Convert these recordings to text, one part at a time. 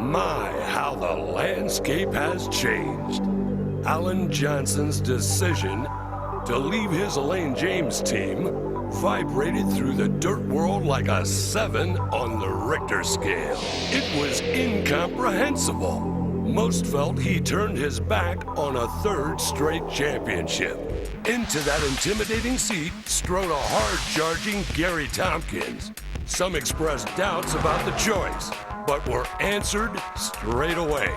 My, how the landscape has changed. Alan Johnson's decision to leave his Elaine James team vibrated through the dirt world like a 7 on the Richter scale. It was incomprehensible. Most felt he turned his back on a 3rd straight championship. Into that intimidating seat strode a hard-charging Gary Tompkins. Some expressed doubts about the choice, but were answered straight away.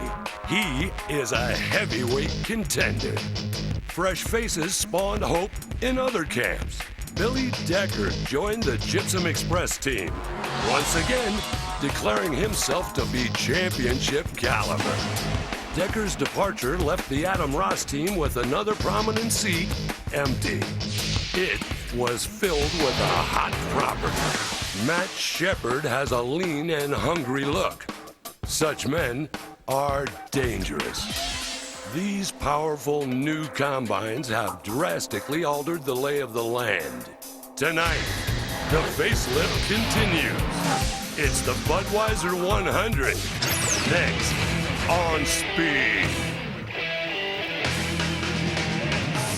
He is a heavyweight contender. Fresh faces spawned hope in other camps. Billy Decker joined the Gypsum Express team, once again declaring himself to be championship caliber. Decker's departure left the Adam Ross team with another prominent seat empty. It was filled with a hot property. Matt Shepard has a lean and hungry look. Such men are dangerous. These powerful new combines have drastically altered the lay of the land. Tonight, the facelift continues. It's the Budweiser 100. Next, on Speed.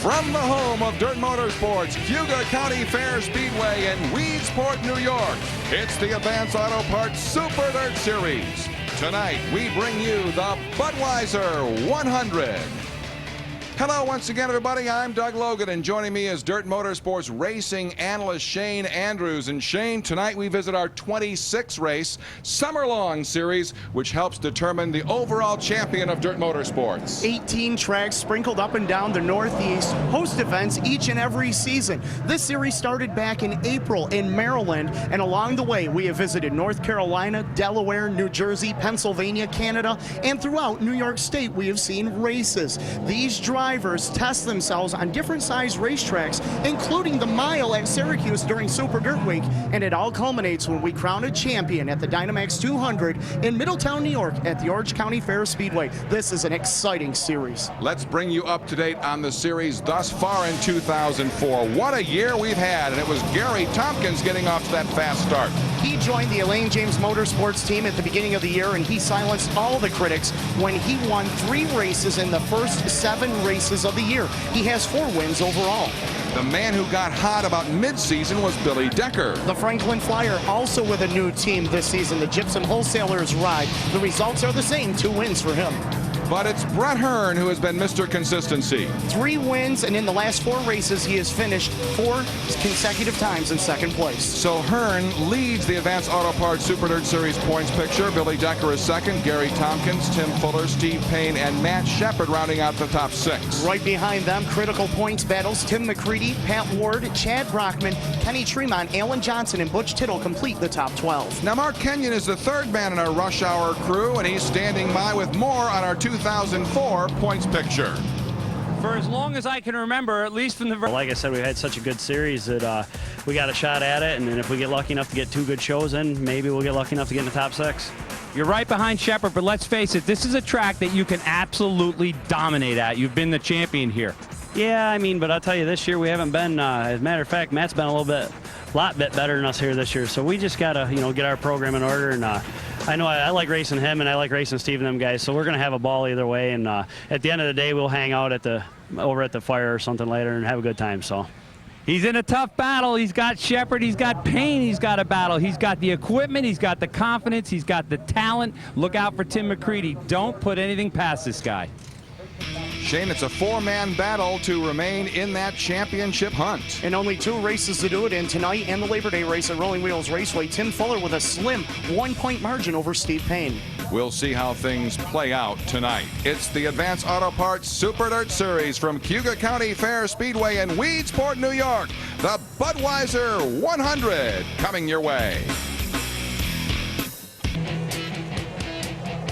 From the home of Dirt Motorsports, Cuyahoga County Fair Speedway in Weedsport, New York, it's the Advance Auto Parts Super Dirt Series. Tonight, we bring you the Budweiser 100. Hello once again, everybody. I'm Doug Logan, and joining me is Dirt Motorsports racing analyst Shane Andrews. And Shane, tonight we visit our 26th race, summer-long series, which helps determine the overall champion of Dirt Motorsports. 18 tracks sprinkled up and down the Northeast, host events each and every season. This series started back in April in Maryland, and along the way we have visited North Carolina, Delaware, New Jersey, Pennsylvania, Canada, and throughout New York State we have seen races. These drivers test themselves on different size racetracks, including the mile at Syracuse during Super Dirt Week, and it all culminates when we crown a champion at the Dynamax 200 in Middletown, New York at the Orange County Fair Speedway. This is an exciting series. Let's bring you up to date on the series thus far in 2004. What a year we've had, and it was Gary Tompkins getting off to that fast start. He joined the Elaine James Motorsports team at the beginning of the year, and he silenced all the critics when he won 3 races in the first 7 races of the year. He has 4 wins overall. The man who got hot about mid-season was Billy Decker. The Franklin Flyer also with a new team this season, the Gypsum Wholesalers ride. The results are the same, 2 wins for him. But it's Brett Hearn who has been Mr. Consistency. 3 wins, and in the last 4 races, he has finished 4 consecutive times in 2nd place. So Hearn leads the Advanced Auto Parts Super Dirt Series points picture. Billy Decker is 2nd, Gary Tompkins, Tim Fuller, Steve Payne, and Matt Shepard rounding out the top 6. Right behind them, critical points battles, Tim McCready, Pat Ward, Chad Brockman, Kenny Tremont, Alan Johnson, and Butch Tittle complete the top 12. Now Mark Kenyon is the 3rd man in our Rush Hour crew, and he's standing by with more on our 2004 points picture. For as long as I can remember, at least from the... Like I said, we've had such a good series that we got a shot at it, and then if we get lucky enough to get 2 good shows in, maybe we'll get lucky enough to get in the top 6. You're right behind Shepard, but let's face it, this is a track that you can absolutely dominate at. You've been the champion here. Yeah, I mean, but I'll tell you, this year we haven't been, as a matter of fact, Matt's been a lot bit better than us here this year, so we just got to, get our program in order, and I know I like racing him, and I like racing Steve and them guys, so we're going to have a ball either way, and at the end of the day, we'll hang out over at the fire or something later and have a good time, so. He's in a tough battle. He's got Shepard, he's got Payne, he's got a battle. He's got the equipment, he's got the confidence, he's got the talent. Look out for Tim McCready. Don't put anything past this guy. Shane, it's a 4-man battle to remain in that championship hunt. And only 2 races to do it in, tonight and the Labor Day race at Rolling Wheels Raceway. Tim Fuller with a slim 1-point margin over Steve Payne. We'll see how things play out tonight. It's the Advanced Auto Parts Super Dirt Series from Cuyahoga County Fair Speedway in Weedsport, New York. The Budweiser 100 coming your way.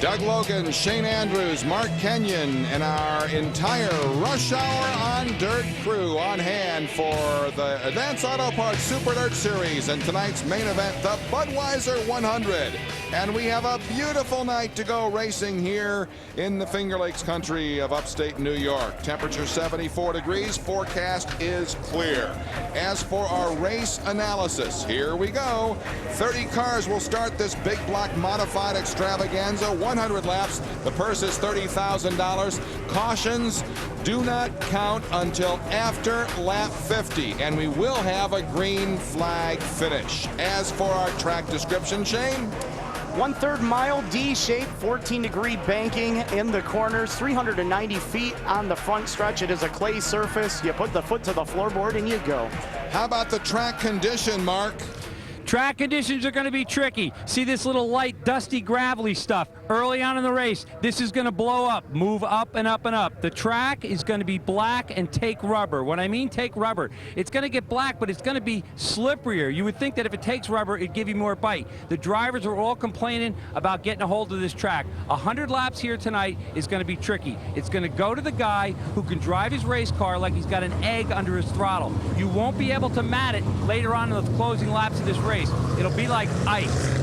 Doug Logan, Shane Andrews, Mark Kenyon, and our entire Rush Hour on Dirt crew on hand for the Advanced Auto Parts Super Dirt Series and tonight's main event, the Budweiser 100. And we have a beautiful night to go racing here in the Finger Lakes country of upstate New York. Temperature 74 degrees, forecast is clear. As for our race analysis, here we go. 30 cars will start this big block modified extravaganza. 100 laps. The purse is $30,000. Cautions do not count until after lap 50, and we will have a green flag finish. As for our track description, Shane? 1/3 mile D shape, 14-degree banking in the corners, 390 feet on the front stretch. It is a clay surface. You put the foot to the floorboard and you go. How about the track condition, Mark? Track conditions are going to be tricky. See this little light, dusty, gravelly stuff early on in the race. This is going to blow up, move up and up and up. The track is going to be black and take rubber. When I mean take rubber, it's going to get black, but it's going to be slipperier. You would think that if it takes rubber, it'd give you more bite. The drivers are all complaining about getting a hold of this track. 100 laps here tonight is going to be tricky. It's going to go to the guy who can drive his race car like he's got an egg under his throttle. You won't be able to mat it later on in the closing laps of this race. It'll be like ice.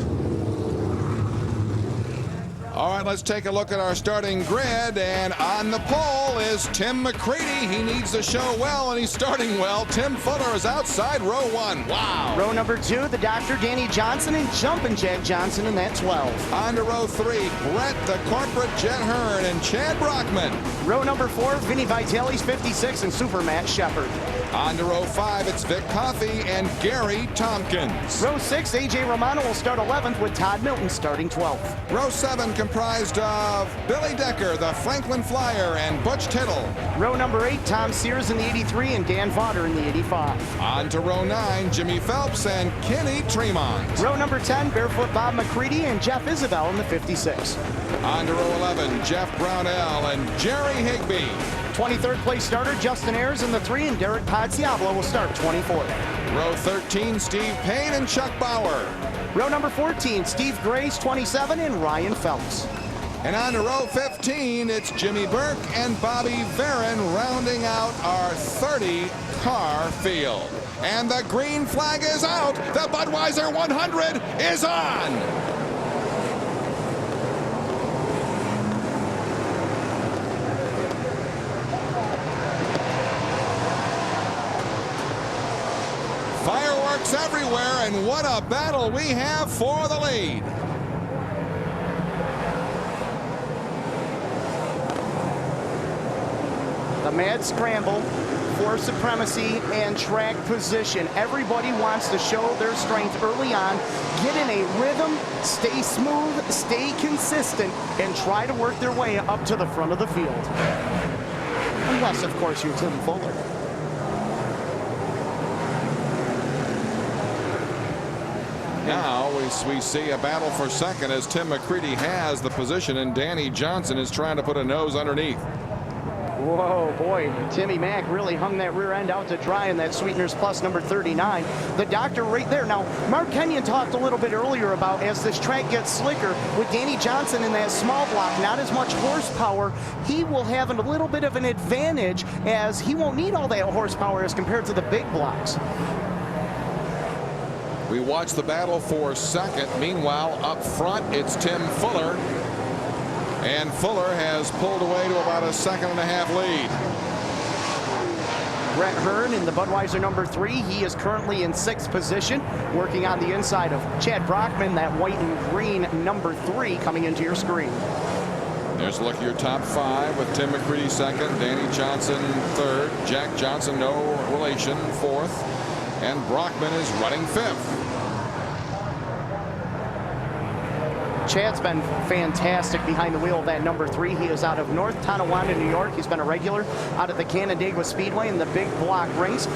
All right, let's take a look at our starting grid, and on the pole is Tim McCready. He needs to show well, and he's starting well. Tim Fuller is outside row 1. Wow. Row number 2, the Dr. Danny Johnson and Jumpin' Jack Johnson in that 12. On to row 3, Brett the Corporate Jet Hearn and Chad Brockman. Row number 4, Vinny Vitale's 56 and Super Matt Shepard. On to row 5, it's Vic Coffey and Gary Tompkins. Row 6, AJ Romano will start 11th with Todd Milton starting 12th. Row 7 comprised of Billy Decker, the Franklin Flyer, and Butch Tittle. Row number 8, Tom Sears in the 83 and Dan Vaughter in the 85. On to row 9, Jimmy Phelps and Kenny Tremont. Row number 10, Barefoot Bob McCready and Jeff Isabel in the 56. On to row 11, Jeff Brownell and Jerry Higbee. 23rd place starter Justin Ayers in the 3 and Derek Pazziablo will start 24th. Row 13, Steve Payne and Chuck Bauer. Row number 14, Steve Grace 27 and Ryan Phelps. And on to row 15, it's Jimmy Burke and Bobby Varon rounding out our 30-car field. And the green flag is out. The Budweiser 100 is on. Fireworks everywhere, and what a battle we have for the lead. The mad scramble for supremacy and track position. Everybody wants to show their strength early on, get in a rhythm, stay smooth, stay consistent, and try to work their way up to the front of the field. Unless, of course, you're Tim Fuller. Now we see a battle for second as Tim McCready has the position and Danny Johnson is trying to put a nose underneath. Whoa, boy, Timmy Mack really hung that rear end out to dry in that Sweeteners Plus number 39. The doctor right there. Now, Mark Kenyon talked a little bit earlier about as this track gets slicker, with Danny Johnson in that small block, not as much horsepower, he will have a little bit of an advantage as he won't need all that horsepower as compared to the big blocks. We watch the battle for second. Meanwhile, up front, it's Tim Fuller. And Fuller has pulled away to about a 1.5-second lead. Brett Hearn in the Budweiser number 3. He is currently in 6th position, working on the inside of Chad Brockman, that white and green number 3 coming into your screen. There's a look at your top 5 with Tim McCready second, Danny Johnson third, Jack Johnson, no relation, 4th, and Brockman is running 5th. Chad's been fantastic behind the wheel of that number 3. He is out of North Tonawanda, New York. He's been a regular out at the Canandaigua Speedway in the big block race.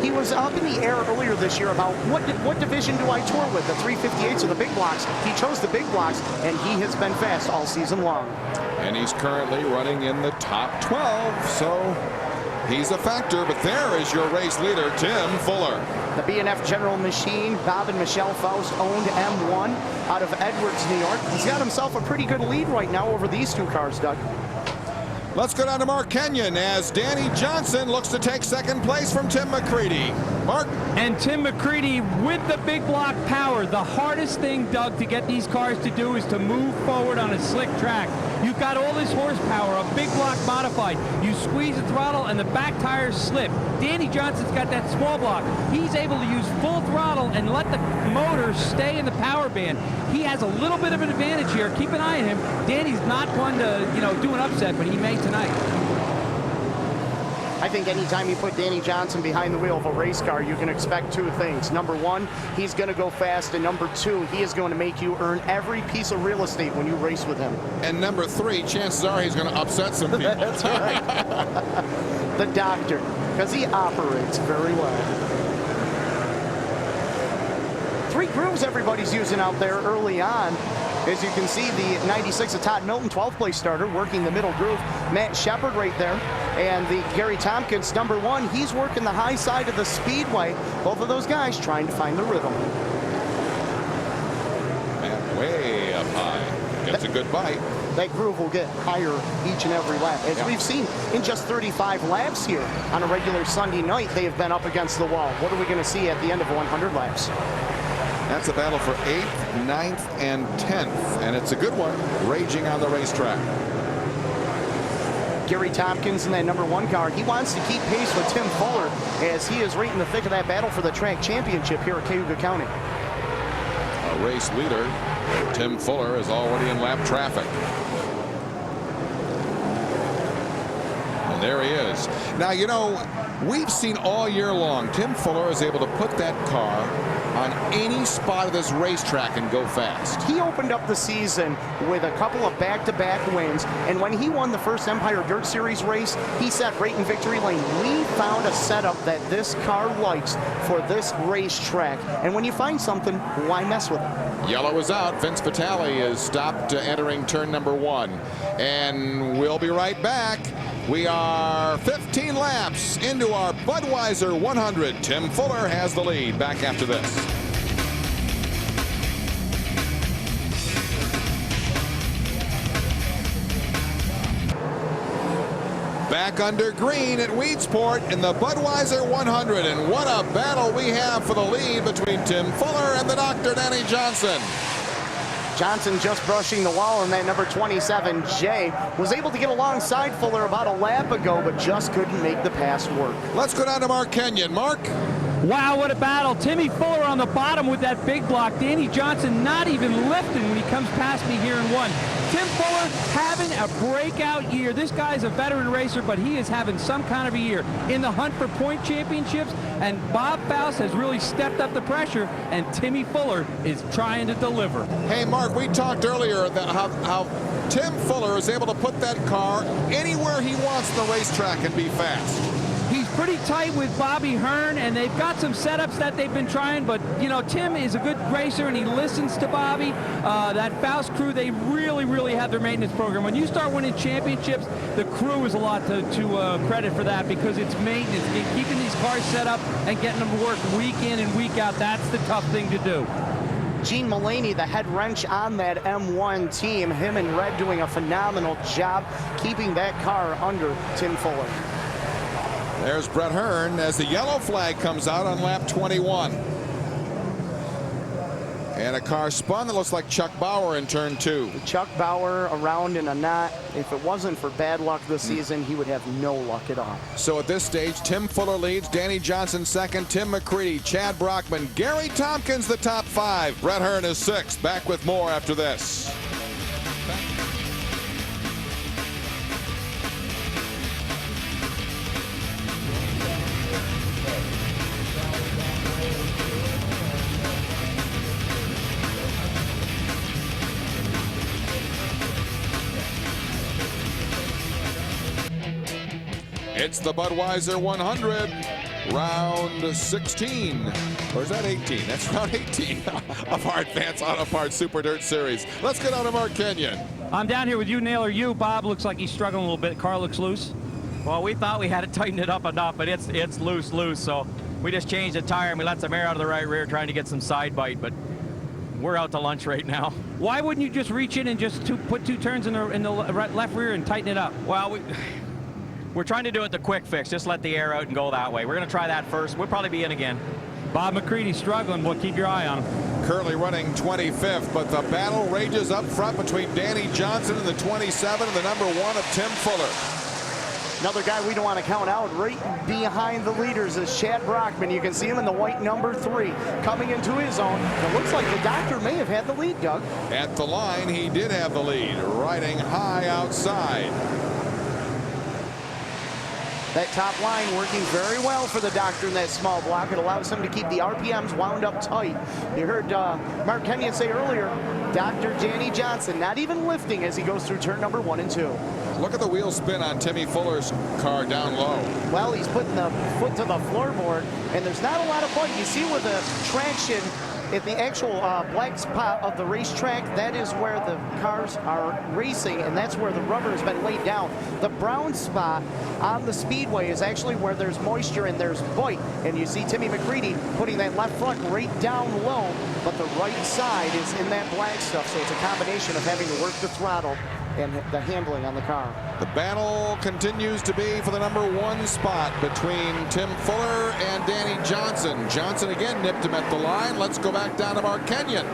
He was up in the air earlier this year about what division do I tour with, the 358s or the big blocks. He chose the big blocks, and he has been fast all season long. And he's currently running in the top 12, so he's a factor. But there is your race leader, Tim Fuller. The B&F General Machine, Bob and Michelle Faust owned M1 out of Edwards, New York. He's got himself a pretty good lead right now over these two cars, Doug. Let's go down to Mark Kenyon as Danny Johnson looks to take second place from Tim McCready. Mark? And Tim McCready with the big block power. The hardest thing, Doug, to get these cars to do is to move forward on a slick track. You've got all this horsepower, a big block modified. You squeeze the throttle and the back tires slip. Danny Johnson's got that small block. He's able to use full throttle and let the motor stay in the power band. He has a little bit of an advantage here. Keep an eye on him. Danny's not one to, do an upset, but he may tonight. I think anytime you put Danny Johnson behind the wheel of a race car, you can expect two things. Number one, he's going to go fast, and number two, he is going to make you earn every piece of real estate when you race with him. And number three, chances are he's going to upset some people. That's right. The doctor, because he operates very well. Three grooves everybody's using out there early on. As you can see, the 96 of Todd Milton, 12th place starter, working the middle groove. Matt Shepard right there. And the Gary Tompkins, number one, he's working the high side of the speedway. Both of those guys trying to find the rhythm. Man, way up high. Gets a good bite. That groove will get higher each and every lap. As we've seen in just 35 laps here on a regular Sunday night, they have been up against the wall. What are we going to see at the end of 100 laps? That's a battle for 8th, 9th, and 10th. And it's a good one, raging on the racetrack. Gary Tompkins in that number one car. He wants to keep pace with Tim Fuller as he is right in the thick of that battle for the track championship here at Cayuga County. A race leader, Tim Fuller, is already in lap traffic. And there he is. Now, we've seen all year long, Tim Fuller is able to put that car on any spot of this racetrack and go fast. He opened up the season with a couple of back-to-back wins, and when he won the first Empire Dirt Series race, he said right in victory lane, we found a setup that this car likes for this racetrack. And when you find something, why mess with it? Yellow is out. Vince Vitale is stopped entering turn number one. And we'll be right back. We are 15 laps into our Budweiser 100. Tim Fuller has the lead. Back after this. Back under green at Weedsport in the Budweiser 100. And what a battle we have for the lead between Tim Fuller and the Dr. Danny Johnson. Johnson just brushing the wall, and that number 27, Jay, was able to get alongside Fuller about a lap ago, but just couldn't make the pass work. Let's go down to Mark Kenyon. Mark? Wow, what a battle. Timmy Fuller on the bottom with that big block. Danny Johnson not even lifting when he comes past me here in one. Tim Fuller having a breakout year. This guy's a veteran racer, but he is having some kind of a year in the hunt for point championships, and Bob Faust has really stepped up the pressure, and Timmy Fuller is trying to deliver. Hey, Mark, we talked earlier about how Tim Fuller is able to put that car anywhere he wants on the racetrack and be fast. He's pretty tight with Bobby Hearn, and they've got some setups that they've been trying, but, Tim is a good racer, and he listens to Bobby. That Faust crew, they really have their maintenance program. When you start winning championships, the crew is a lot to credit for that, because it's maintenance. Keeping these cars set up and getting them to work week in and week out, that's the tough thing to do. Gene Mullaney, the head wrench on that M1 team, him and Red doing a phenomenal job keeping that car under Tim Fuller. There's Brett Hearn as the yellow flag comes out on lap 21. And a car spun that looks like Chuck Bauer in turn two. Chuck Bauer around in a knot. If it wasn't for bad luck this season, he would have no luck at all. So at this stage, Tim Fuller leads, Danny Johnson second, Tim McCready, Chad Brockman, Gary Tompkins the top five. Brett Hearn is sixth. Back with more after this. It's the Budweiser 100, round 16. Or is that 18? That's round 18 of our Advanced Auto Parts Super Dirt Series. Let's get on to Mark Kenyon. I'm down here with you, Naylor. Bob looks like he's struggling a little bit. Car looks loose. Well, we thought we had to tighten it up enough, but it's loose. So we just changed the tire and we let some air out of the right rear trying to get some side bite, but we're out to lunch right now. Why wouldn't you just reach in and just put two turns in the left rear and tighten it up? Well, we're trying to do it the quick fix. Just let the air out and go that way. We're going to try that first. We'll probably be in again. Bob McCready's struggling. We'll keep your eye on him. Currently running 25th, but the battle rages up front between Danny Johnson and the 27 and the number 1 of Tim Fuller. Another guy we don't want to count out right behind the leaders is Chad Brockman. You can see him in the white number 3 coming into his own. It looks like the doctor may have had the lead, Doug. At the line, he did have the lead, riding high outside. That top line working very well for the doctor in that small block. It allows him to keep the RPMs wound up tight. You heard Mark Kenyon say earlier, Dr. Danny Johnson not even lifting as he goes through turn number 1 and 2. Look at the wheel spin on Timmy Fuller's car down low. Well, he's putting the foot to the floorboard, and there's not a lot of bite. You see where the traction at the actual black spot of the racetrack, that is where the cars are racing, and that's where the rubber has been laid down. The brown spot on the speedway is actually where there's moisture and there's bite, and you see Timmy McCready putting that left front right down low, but the right side is in that black stuff, so it's a combination of having to work the throttle and the handling on the car. The battle continues to be for the number 1 spot between Tim Fuller and Danny Johnson. Johnson again nipped him at the line. Let's go back down to Mark Kenyon.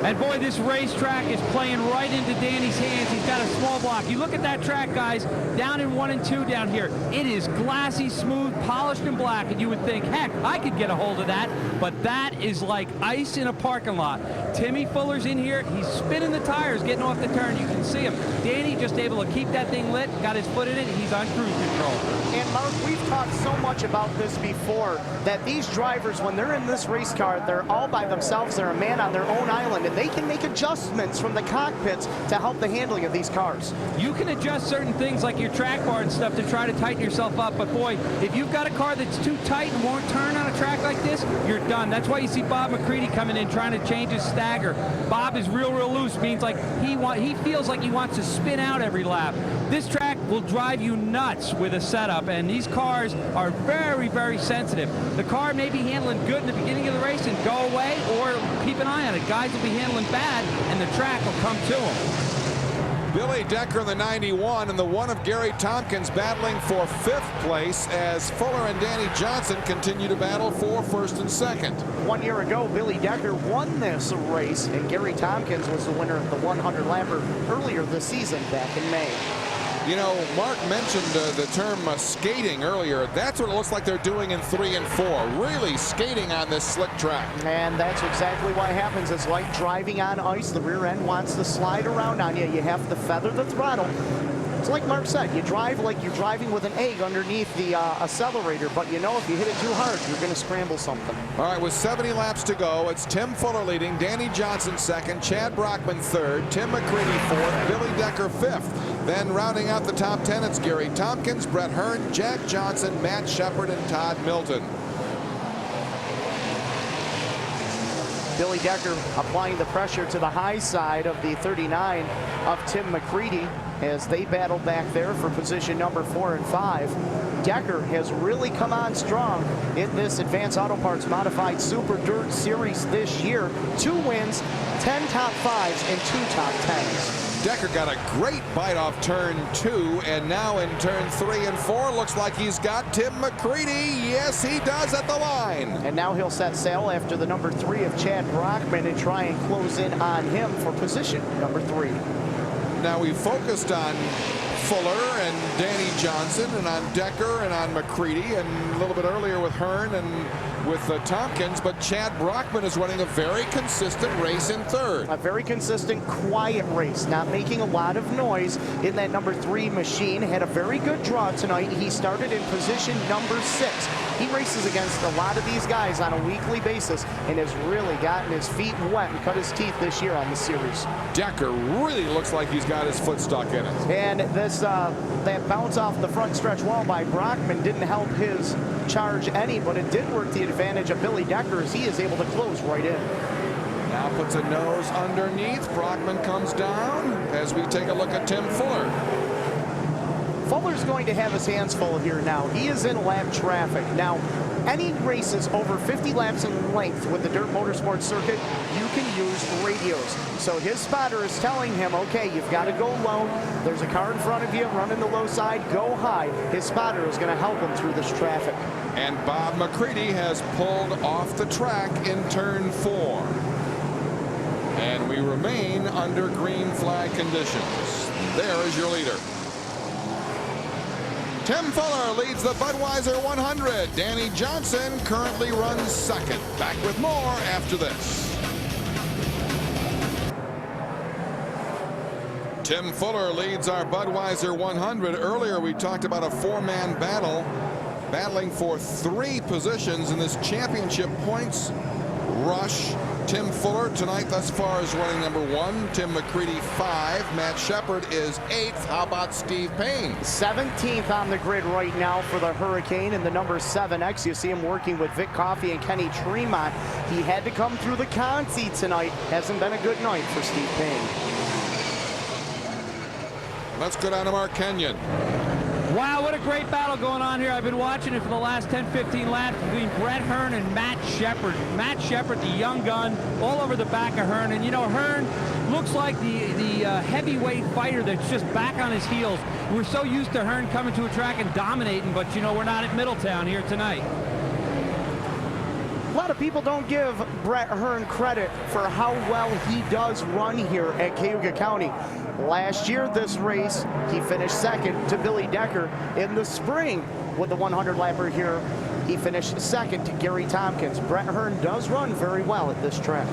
And boy, this racetrack is playing right into Danny's hands. He's got a small block. You look at that track, guys, down in 1 and 2 down here. It is glassy, smooth, polished, and black. And you would think, heck, I could get a hold of that. But that is like ice in a parking lot. Timmy Fuller's in here. He's spinning the tires, getting off the turn. You can see him. Danny just able to keep that thing lit, got his foot in it. He's on cruise control. And Mark, we've talked so much about this before, that these drivers, when they're in this race car, they're all by themselves. They're a man on their own island, and they can make adjustments from the cockpits to help the handling of these cars. You can adjust certain things like your track bar and stuff to try to tighten yourself up, but boy, if you've got a car that's too tight and won't turn on a track like this, you're done. That's why you see Bob McCready coming in trying to change his stagger. Bob is real loose, means like he feels like he wants to spin out every lap. This track will drive you nuts with a setup, and these cars are very, very sensitive. The car may be handling good in the beginning of the race and go away, or keep an eye on it. Guys will be handling bad, and the track will come to them. Billy Decker in the 91 and the 1 of Gary Tompkins battling for 5th place as Fuller and Danny Johnson continue to battle for 1st and 2nd. 1 year ago, Billy Decker won this race, and Gary Tompkins was the winner of the 100 lapper earlier this season back in May. You know, Mark mentioned the term skating earlier. That's what it looks like they're doing in 3 and 4. Really skating on this slick track. And that's exactly what happens. It's like driving on ice. The rear end wants to slide around on you. You have to feather the throttle. It's like Mark said, you drive like you're driving with an egg underneath the accelerator, but you know if you hit it too hard, you're going to scramble something. All right, with 70 laps to go, it's Tim Fuller leading, Danny Johnson 2nd, Chad Brockman 3rd, Tim McCready 4th, Billy Decker 5th. Then rounding out the top 10, it's Gary Tompkins, Brett Hearn, Jack Johnson, Matt Shepard, and Todd Milton. Billy Decker applying the pressure to the high side of the 39 of Tim McCready as they battle back there for position number 4 and 5. Decker has really come on strong in this Advanced Auto Parts Modified Super Dirt Series this year. 2 wins, 10 top 5s, and 2 top 10s. Decker got a great bite off turn 2, and now in turn 3 and 4, looks like he's got Tim McCready. Yes, he does at the line. And now he'll set sail after the number 3 of Chad Brockman and try and close in on him for position number 3. Now we focused on Fuller and Danny Johnson and on Decker and on McCready and a little bit earlier with Hearn and with Tompkins, but Chad Brockman is running a very consistent race in 3rd. A very consistent, quiet race, not making a lot of noise in that number 3 machine. Had a very good draw tonight. He started in position number 6. He races against a lot of these guys on a weekly basis and has really gotten his feet wet and cut his teeth this year on the series. Decker really looks like he's got his foot stuck in it. And this that bounce off the front stretch wall by Brockman didn't help his charge any, but it did work the advantage of Billy Decker as he is able to close right in. Now puts a nose underneath. Brockman comes down as we take a look at Tim Fuller. Fuller's going to have his hands full here now. He is in lap traffic. Now, any races over 50 laps in length with the Dirt Motorsports circuit, you can use radios. So his spotter is telling him, okay, you've got to go low. There's a car in front of you running the low side, go high. His spotter is going to help him through this traffic. And Bob McCready has pulled off the track in turn 4. And we remain under green flag conditions. There is your leader. Tim Fuller leads the Budweiser 100. Danny Johnson currently runs second. Back with more after this. Tim Fuller leads our Budweiser 100. Earlier we talked about a 4-man battle, battling for 3 positions in this championship points rush. Tim Fuller tonight thus far is running number 1. Tim McCready 5. Matt Shepard is 8th. How about Steve Payne? 17th on the grid right now for the Hurricane in the number 7X. You see him working with Vic Coffey and Kenny Tremont. He had to come through the Conti tonight. Hasn't been a good night for Steve Payne. Let's go down to Mark Kenyon. Wow, what a great battle going on here. I've been watching it for the last 10-15 laps between Brett Hearn and Matt Shepard. Matt Shepard, the young gun, all over the back of Hearn. And, you know, Hearn looks like the heavyweight fighter that's just back on his heels. We're so used to Hearn coming to a track and dominating, but, you know, we're not at Middletown here tonight. A lot of people don't give Brett Hearn credit for how well he does run here at Cayuga County. Last year, this race, he finished second to Billy Decker. In the spring, with the 100-lapper here, he finished second to Gary Tompkins. Brett Hearn does run very well at this track.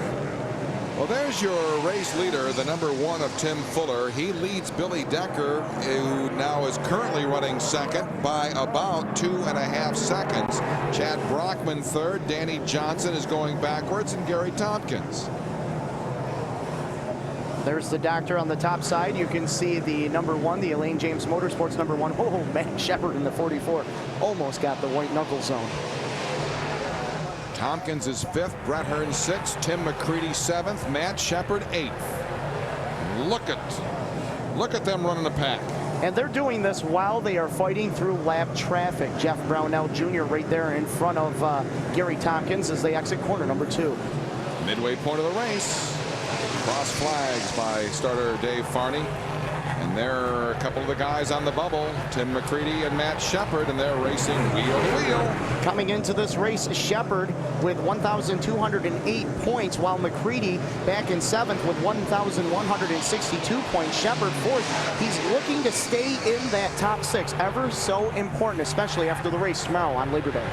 Well, there's your race leader, the number 1 of Tim Fuller. He leads Billy Decker, who now is currently running second by about 2.5 seconds. Chad Brockman third. Danny Johnson is going backwards, and Gary Tompkins. There's the doctor on the top side. You can see the number 1, the Elaine James Motorsports number 1. Oh, Matt Shepard in the 44. Almost got the white knuckle zone. Tompkins is 5th, Brett Hearn 6th, Tim McCready 7th, Matt Shepard 8th. Look at them running the pack. And they're doing this while they are fighting through lap traffic. Jeff Brownell Jr. right there in front of Gary Tompkins as they exit corner number 2. Midway point of the race. Cross flags by starter Dave Farney. And there are a couple of the guys on the bubble, Tim McCready and Matt Shepard, and they're racing wheel to wheel. Coming into this race, Shepard with 1,208 points, while McCready back in 7th with 1,162 points. Shepard 4th. He's looking to stay in that top 6. Ever so important, especially after the race tomorrow on Labor Day.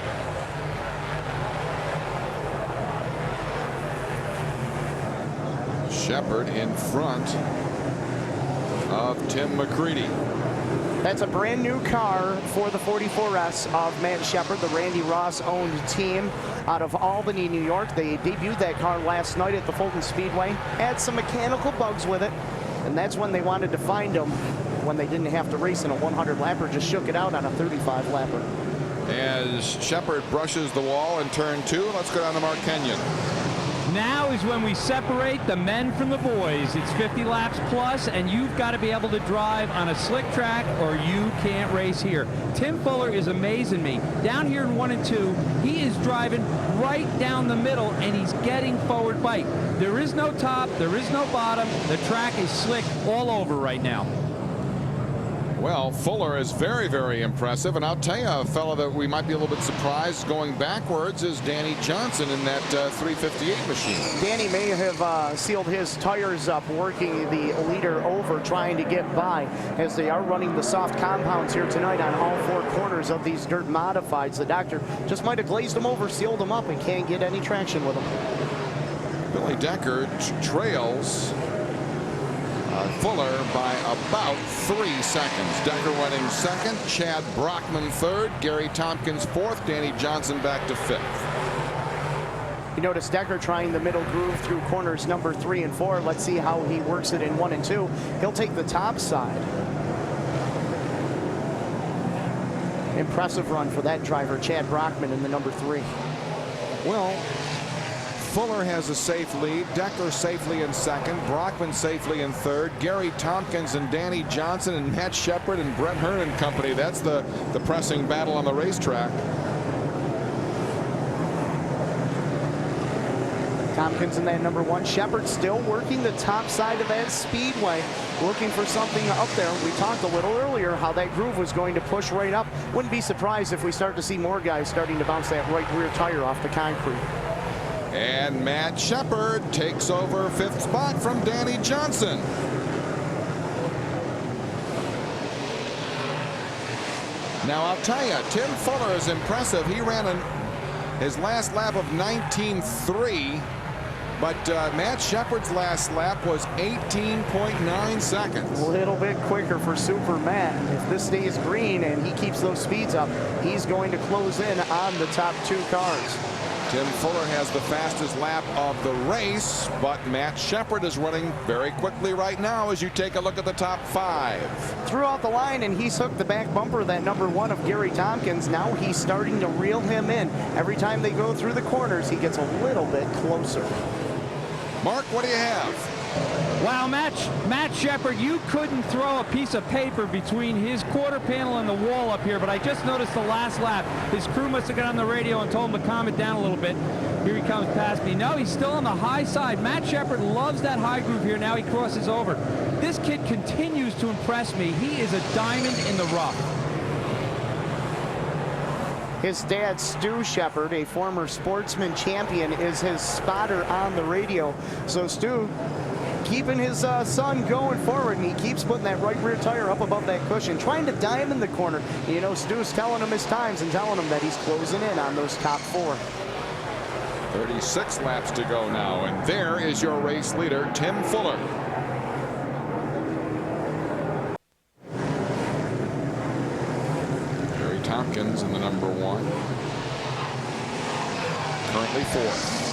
Shepard in front of Tim McCready. That's a brand new car for the 44S of Matt Shepard, the Randy Ross owned team out of Albany, New York. They debuted that car last night at the Fulton Speedway. Had some mechanical bugs with it, and that's when they wanted to find them, when they didn't have to race in a 100-lapper, just shook it out on a 35-lapper. As Shepard brushes the wall in turn 2, let's go down to Mark Kenyon. Now is when we separate the men from the boys. It's 50 laps plus, and you've got to be able to drive on a slick track or you can't race here. Tim Fuller is amazing me. Down here in 1 and 2, he is driving right down the middle, and he's getting forward bite. There is no top, there is no bottom. The track is slick all over right now. Well, Fuller is very, very impressive. And I'll tell you, a fellow that we might be a little bit surprised going backwards is Danny Johnson in that 358 machine. Danny may have sealed his tires up, working the leader over, trying to get by, as they are running the soft compounds here tonight on all 4 corners of these dirt modifieds. The doctor just might have glazed them over, sealed them up, and can't get any traction with them. Billy Decker trails Fuller by about 3 seconds. Decker running second, Chad Brockman third, Gary Tompkins 4th, Danny Johnson back to 5th. You notice Decker trying the middle groove through corners number 3 and 4. Let's see how he works it in 1 and 2. He'll take the top side. Impressive run for that driver, Chad Brockman, in the number 3. Well, Fuller has a safe lead. Decker safely in second. Brockman safely in third. Gary Tompkins and Danny Johnson and Matt Shepard and Brett Hearn and company. That's the pressing battle on the racetrack. Tompkins in that number 1. Shepard still working the top side of that speedway, looking for something up there. We talked a little earlier how that groove was going to push right up. Wouldn't be surprised if we start to see more guys starting to bounce that right rear tire off the concrete. And Matt Shepard takes over 5th spot from Danny Johnson. Now I'll tell you, Tim Fuller is impressive. He ran his last lap of 19.3. But Matt Shepard's last lap was 18.9 seconds. A little bit quicker for Super Matt. If this stays green and he keeps those speeds up, he's going to close in on the top 2 cars. Tim Fuller has the fastest lap of the race, but Matt Shepard is running very quickly right now as you take a look at the top 5. Threw out the line and he's hooked the back bumper of that number 1 of Gary Tompkins. Now he's starting to reel him in. Every time they go through the corners, he gets a little bit closer. Mark, what do you have? Wow, Matt Shepard, you couldn't throw a piece of paper between his quarter panel and the wall up here, but I just noticed the last lap. His crew must have got on the radio and told him to calm it down a little bit. Here he comes past me. No, he's still on the high side. Matt Shepard loves that high groove here. Now he crosses over. This kid continues to impress me. He is a diamond in the rough. His dad, Stu Shepard, a former sportsman champion, is his spotter on the radio. So Stu keeping his son going forward, and he keeps putting that right rear tire up above that cushion, trying to diamond the corner. You know, Stu's telling him his times and telling him that he's closing in on those top 4. 36 laps to go now, and there is your race leader, Tim Fuller. Gary Tompkins in the number 1. Currently 4th.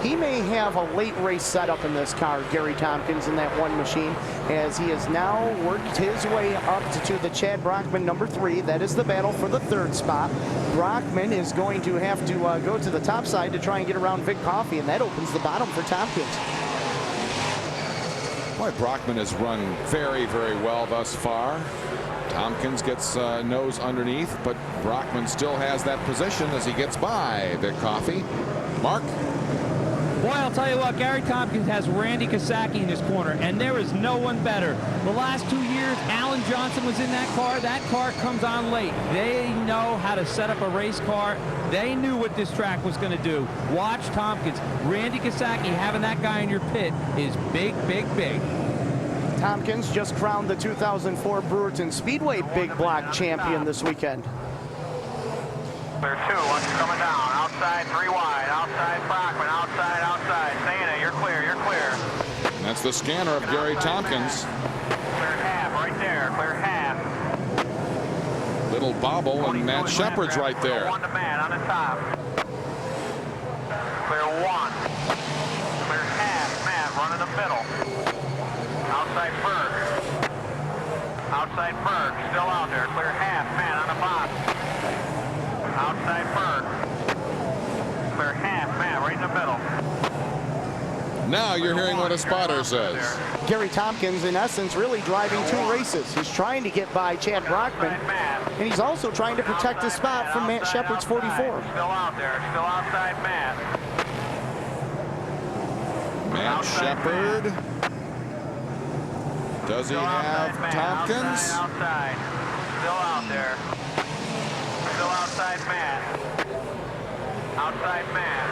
He may have a late race setup in this car, Gary Tompkins, in that 1 machine, as he has now worked his way up to the Chad Brockman number 3. That is the battle for the 3rd spot. Brockman is going to have to go to the top side to try and get around Vic Coffey, and that opens the bottom for Tompkins. Boy, Brockman has run very, very well thus far. Tompkins gets nose underneath, but Brockman still has that position as he gets by Vic Coffey. Mark? Boy, I'll tell you what, Gary Tompkins has Randy Kosaki in his corner, and there is no one better. The last 2 years, Alan Johnson was in that car. That car comes on late. They know how to set up a race car. They knew what this track was going to do. Watch Tompkins. Randy Kosaki, having that guy in your pit is big, big, big. Tompkins just crowned the 2004 Brewerton Speedway Big Block champion this weekend. Clear 2, one's coming down. Outside, 3 wide. Outside, Brockman. Outside, outside. Saying it, you're clear, you're clear. And that's the scanner of Gary Tompkins. Clear half, right there. Clear half. Little bobble, and Matt Shepard's right there. 1 to Matt on the top. Clear 1. Clear half, Matt, run in the middle. Outside Berg. Outside Berg, still out there. Clear half, Matt on the box. Outside Berg. Clear half, Matt, right in the middle. Now you're hearing what a spotter says. Gary Tompkins, in essence, really driving 2 races. He's trying to get by Chad Brockman, and he's also trying to protect his spot from Matt Shepard's 44. Still out there, still outside Matt. Matt Shepard. Does he have Tompkins? Outside. Still out there. Still outside Matt. Outside Matt.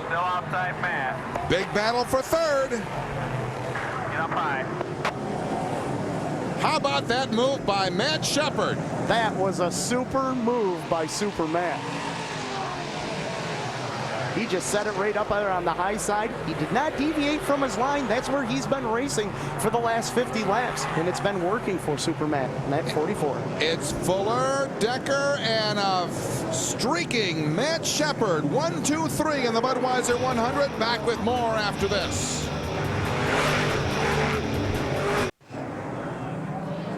Still outside Matt. Big battle for 3rd. Get up high. How about that move by Matt Shepard? That was a super move by Super Matt. He just set it right up there on the high side. He did not deviate from his line. That's where he's been racing for the last 50 laps, and it's been working for Super Matt, Matt 44. It's Fuller, Decker, and a streaking Matt Shepard. 1, 2, 3 in the Budweiser 100. Back with more after this.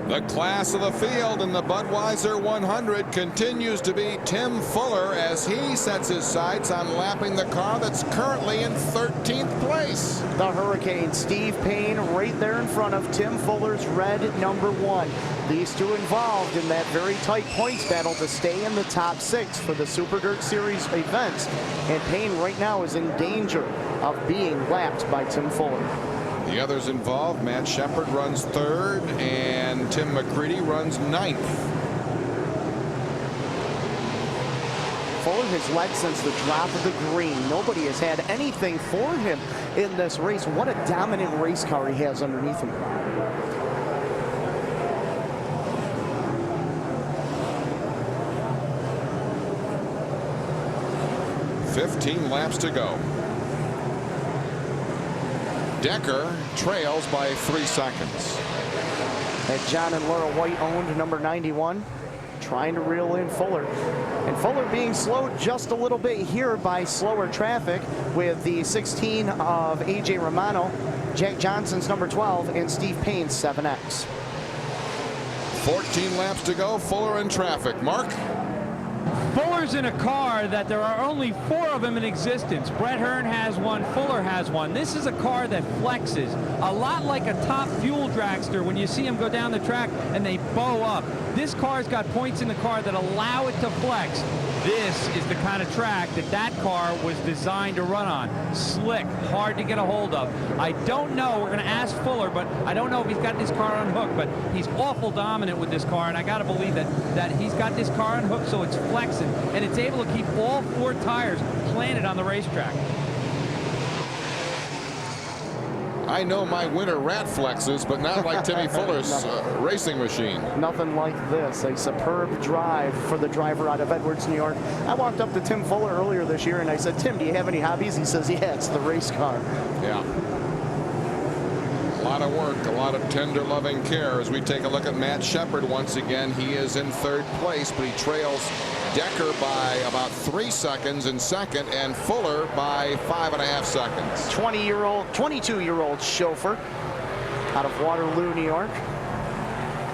The class of the field in the Budweiser 100 continues to be Tim Fuller as he sets his sights on lapping the car that's currently in 13th place. The Hurricane, Steve Payne, right there in front of Tim Fuller's red number 1. These two involved in that very tight points battle to stay in the top 6 for the Super Dirt Series events. And Payne right now is in danger of being lapped by Tim Fuller. The others involved, Matt Shepard runs 3rd and Tim McCready runs 9th. Fuller has led since the drop of the green. Nobody has had anything for him in this race. What a dominant race car he has underneath him. .15 laps to go. Decker trails by 3 seconds. And John and Laura White owned number 91, trying to reel in Fuller. And Fuller being slowed just a little bit here by slower traffic with the 16 of A.J. Romano, Jack Johnson's number 12, and Steve Payne's 7X. 14 laps to go. Fuller in traffic. Mark? Fuller's in a car that there are only 4 of them in existence. Brett Hearn has one, Fuller has one. This is a car that flexes a lot like a top fuel dragster when you see them go down the track and they bow up. This car's got points in the car that allow it to flex. This is the kind of track that that car was designed to run on. Slick, hard to get a hold of. I don't know, we're going to ask Fuller, but I don't know if he's got this car on hook, but he's awful dominant with this car, and I got to believe that he's got this car on hook so it's flexing, and it's able to keep all 4 tires planted on the racetrack. I know my winter rat flexes, but not like Timmy Fuller's racing machine. Nothing like this. A superb drive for the driver out of Edwards, New York. I walked up to Tim Fuller earlier this year and I said, Tim, do you have any hobbies? He says, yeah, it's the race car. Yeah. A lot of work, a lot of tender loving care as we take a look at Matt Shepard once again. He is in 3rd place, but he trails Decker by about 3 seconds in 2nd and Fuller by 5.5 seconds. 22-year-old chauffeur out of Waterloo, New York,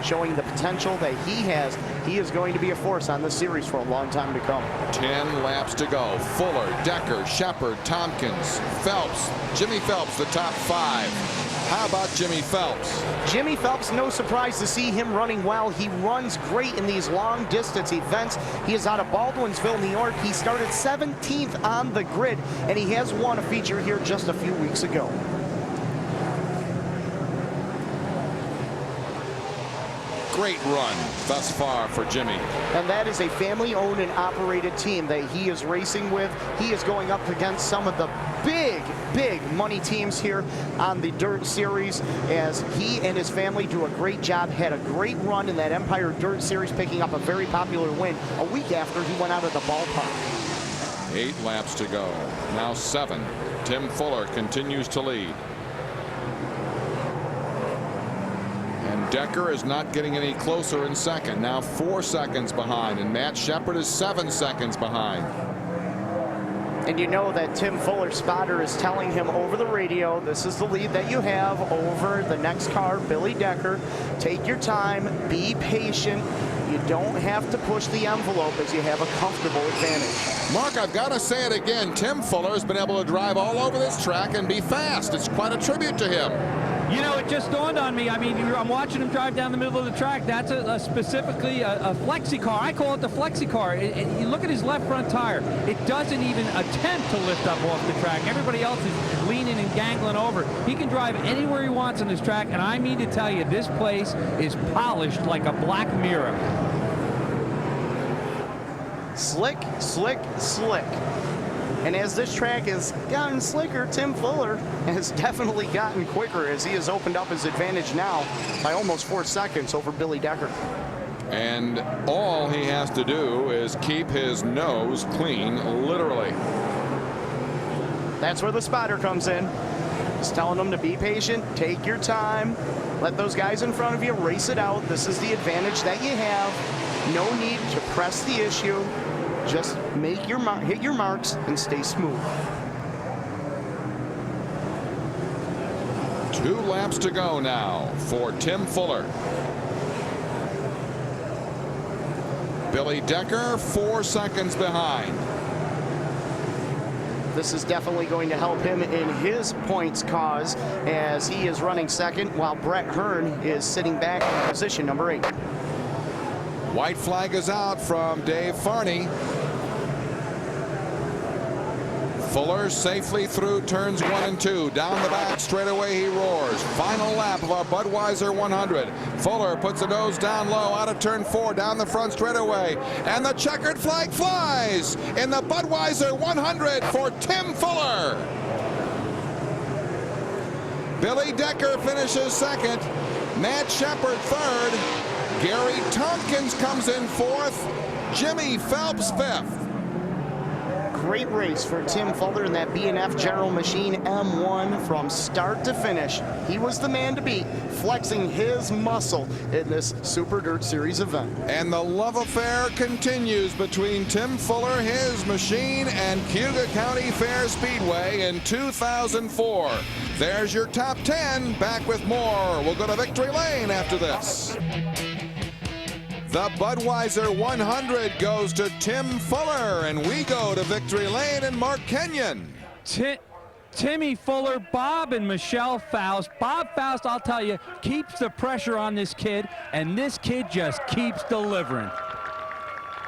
showing the potential that he has. He is going to be a force on this series for a long time to come. 10 laps to go. Fuller, Decker, Shepard, Tompkins, Phelps, Jimmy Phelps, the top 5. How about Jimmy Phelps? Jimmy Phelps, no surprise to see him running well. He runs great in these long distance events. He is out of Baldwinsville, New York. He started 17th on the grid, and he has won a feature here just a few weeks ago. Great run thus far for Jimmy. And that is a family-owned and operated team that he is racing with. He is going up against some of the big money teams here on the Dirt Series as he and his family do a great job. Had a great run in that Empire Dirt Series, picking up a very popular win a week after he went out of the ballpark. 8 laps to go. Now 7. Tim Fuller continues to lead. And Decker is not getting any closer in 2nd. Now 4 seconds behind, and Matt Shepard is 7 seconds behind. And you know that Tim Fuller's spotter is telling him over the radio, this is the lead that you have over the next car, Billy Decker. Take your time, be patient. You don't have to push the envelope as you have a comfortable advantage. Mark, I've got to say it again. Tim Fuller has been able to drive all over this track and be fast. It's quite a tribute to him. You know, it just dawned on me. I mean, I'm watching him drive down the middle of the track. That's specifically a flexi car. I call it the flexi car. You look at his left front tire. It doesn't even attempt to lift up off the track. Everybody else is leaning and gangling over. He can drive anywhere he wants on this track, and I mean to tell you, this place is polished like a black mirror. Slick, slick, slick. And as this track has gotten slicker, Tim Fuller has definitely gotten quicker as he has opened up his advantage now by almost 4 seconds over Billy Decker. And all he has to do is keep his nose clean, literally. That's where the spotter comes in. Just telling them to be patient, take your time, let those guys in front of you race it out. This is the advantage that you have. No need to press the issue. Just make hit your marks and stay smooth. 2 laps to go now for Tim Fuller. Billy Decker 4 seconds behind. This is definitely going to help him in his points cause as he is running second while Brett Hearn is sitting back in position number 8. White flag is out from Dave Farney. Fuller safely through turns 1 and 2. Down the back straightaway he roars. Final lap of our Budweiser 100. Fuller puts the nose down low out of turn 4 down the front straightaway. And the checkered flag flies in the Budweiser 100 for Tim Fuller. Billy Decker finishes second. Matt Shepard third. Gary Tompkins comes in fourth. Jimmy Phelps fifth. Great race for Tim Fuller in that B&F General Machine M1 from start to finish. He was the man to beat, flexing his muscle in this Super Dirt Series event. And the love affair continues between Tim Fuller, his machine, and Cayuga County Fair Speedway in 2004. There's your top 10. Back with more. We'll go to Victory Lane after this. The Budweiser 100 goes to Tim Fuller, and we go to Victory Lane and Mark Kenyon. Timmy Fuller, Bob and Michelle Faust. Bob Faust, I'll tell you, keeps the pressure on this kid, and this kid just keeps delivering.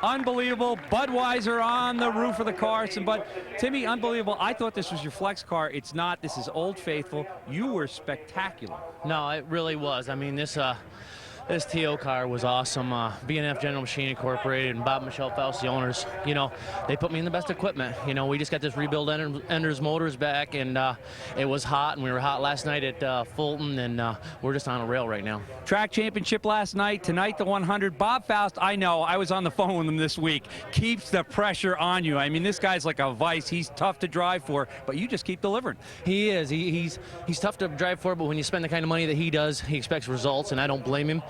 Unbelievable. Budweiser on the roof of the car. But Timmy, unbelievable. I thought this was your flex car. It's not. This is Old Faithful. You were spectacular. No, it really was. I mean, this TO car was awesome. B&F General Machine Incorporated and Bob and Michelle Faust, the owners, you know, they put me in the best equipment. You know, we just got this rebuild Enders motors back, and it was hot, and we were hot last night at Fulton, and we're just on a rail right now. Track championship last night, tonight the 100. Bob Faust, I know, I was on the phone with him this week, keeps the pressure on you. I mean, this guy's like a vice. He's tough to drive for, but you just keep delivering. He is. He's tough to drive for, but when you spend the kind of money that he does, he expects results, and I don't blame him.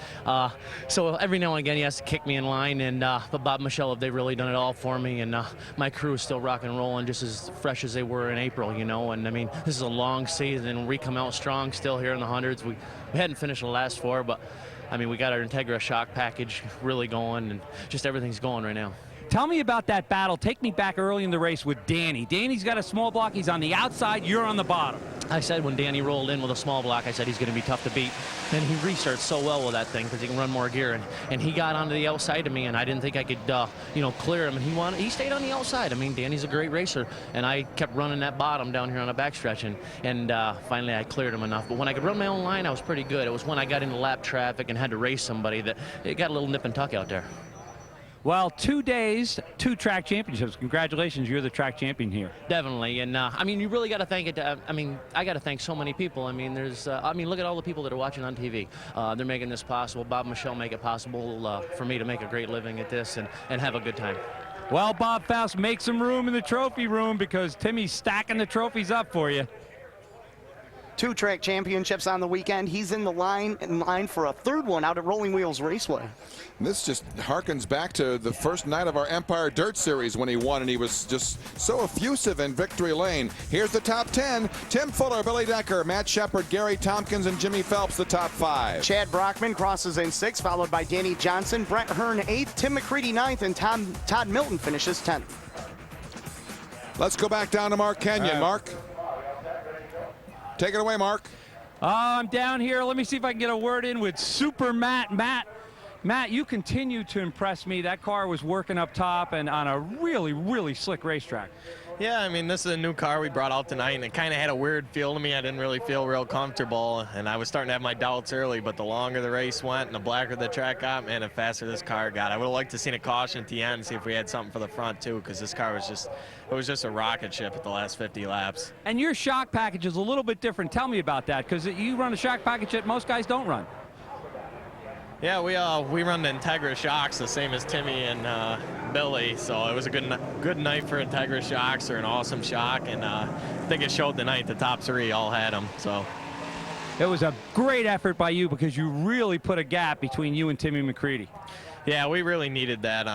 So every now and again he has to kick me in line, and but Bob and Michelle, they've really done it all for me, and my crew is still rock and rolling just as fresh as they were in April, you know. And I mean, this is a long season, and we come out strong still here in the hundreds. We hadn't finished the last 4, but I mean, we got our Integra shock package really going, and just everything's going right now. Tell me about that battle. Take me back early in the race with Danny. Danny's got a small block. He's on the outside. You're on the bottom. I said when Danny rolled in with a small block, I said he's going to be tough to beat. And he restarts so well with that thing because he can run more gear. And he got onto the outside of me, and I didn't think I could, you know, clear him. And he stayed on the outside. I mean, Danny's a great racer. And I kept running that bottom down here on the backstretch. And finally, I cleared him enough. But when I could run my own line, I was pretty good. It was when I got into lap traffic and had to race somebody that it got a little nip and tuck out there. Well, 2 days, 2 track championships. Congratulations, you're the track champion here. Definitely, and I mean, you really got to thank it. I mean, I got to thank so many people. I mean, I mean, look at all the people that are watching on TV. They're making this possible. Bob and Michelle make it possible for me to make a great living at this and have a good time. Well, Bob Faust, make some room in the trophy room because Timmy's stacking the trophies up for you. 2 track championships on the weekend. He's in line for a 3rd one out at Rolling Wheels Raceway. This just harkens back to the first night of our Empire Dirt Series when he won, and he was just so effusive in Victory Lane. Here's the top 10. Tim Fuller, Billy Decker, Matt Shepard, Gary Tompkins, and Jimmy Phelps, the top 5. Chad Brockman crosses in 6th, followed by Danny Johnson, Brett Hearn 8th, Tim McCready 9th, and Todd Milton finishes 10th. Let's go back down to Mark Kenyon. Mark? Take it away, Mark. I'm down here. Let me see if I can get a word in with Super Matt. Matt, you continue to impress me. That car was working up top and on a really, really slick racetrack. Yeah, I mean, this is a new car we brought out tonight, and it kind of had a weird feel to me. I didn't really feel real comfortable, and I was starting to have my doubts early, but the longer the race went and the blacker the track got, man, the faster this car got. I would have liked to seen a caution at the end, see if we had something for the front, too, because this car was just a rocket ship at the last 50 laps. And your shock package is a little bit different. Tell me about that, because you run a shock package that most guys don't run. Yeah, we run the Integra shocks, the same as Timmy and Billy, so it was a good night for Integra shocks. They're an awesome shock, and I think it showed tonight. The top 3 all had them. So it was a great effort by you because you really put a gap between you and Timmy McCready. Yeah, we really needed that.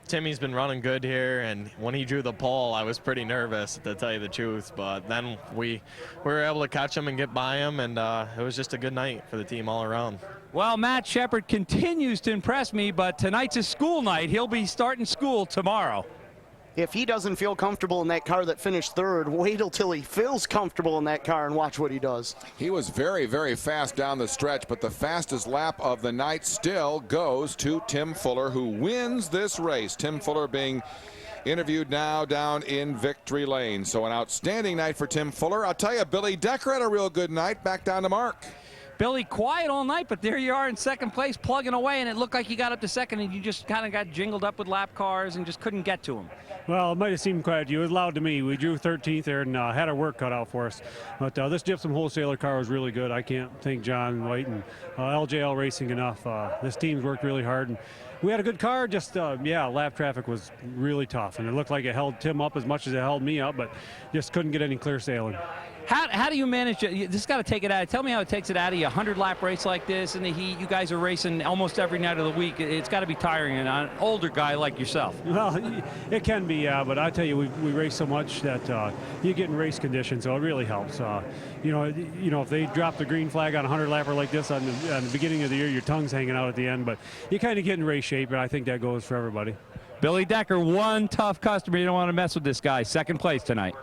Timmy's been running good here, and when he drew the pole, I was pretty nervous, to tell you the truth. But then we were able to catch him and get by him, and it was just a good night for the team all around. Well, Matt Shepard continues to impress me, but tonight's a school night. He'll be starting school tomorrow. If he doesn't feel comfortable in that car that finished third, wait till he feels comfortable in that car and watch what he does. He was very, very fast down the stretch, but the fastest lap of the night still goes to Tim Fuller, who wins this race. Tim Fuller being interviewed now down in victory lane. So an outstanding night for Tim Fuller. I'll tell you, Billy Decker had a real good night. Back down to Mark. Billy, quiet all night, but there you are in second place, plugging away, and it looked like you got up to second, and you just kind of got jingled up with lap cars and just couldn't get to him. Well, it might have seemed quiet to you. It was loud to me. We drew 13th there and had our work cut out for us. But this Gypsum Wholesaler car was really good. I can't thank John White and LJL Racing enough. This team's worked really hard. And we had a good car, just, lap traffic was really tough. And it looked like it held Tim up as much as it held me up, but just couldn't get any clear sailing. How do you manage it? This got to take it out. Tell me how it takes it out of you. 100-lap race like this in the heat. You guys are racing almost every night of the week. It's got to be tiring on an older guy like yourself. Well, it can be, but I tell you, we race so much that you get in race conditions, so it really helps. If they drop the green flag on a 100-lapper like this on the beginning of the year, your tongue's hanging out at the end, but you kind of get in race shape, and I think that goes for everybody. Billy Decker, one tough customer. You don't want to mess with this guy. Second place tonight.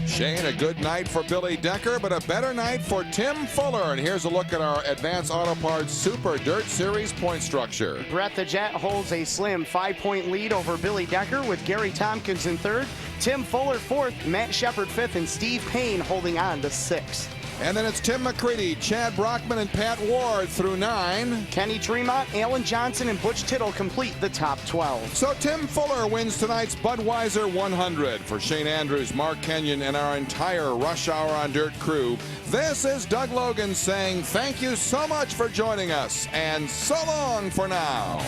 Shane, a good night for Billy Decker, but a better night for Tim Fuller. And here's a look at our Advanced Auto Parts Super Dirt Series point structure. Brett the Jet holds a slim 5-point lead over Billy Decker with Gary Tompkins in third, Tim Fuller fourth, Matt Shepard fifth, and Steve Payne holding on to sixth. And then it's Tim McCready, Chad Brockman, and Pat Ward through 9. Kenny Tremont, Alan Johnson, and Butch Tittle complete the top 12. So Tim Fuller wins tonight's Budweiser 100. For Shane Andrews, Mark Kenyon, and our entire Rush Hour on Dirt crew, this is Doug Logan saying thank you so much for joining us, and so long for now.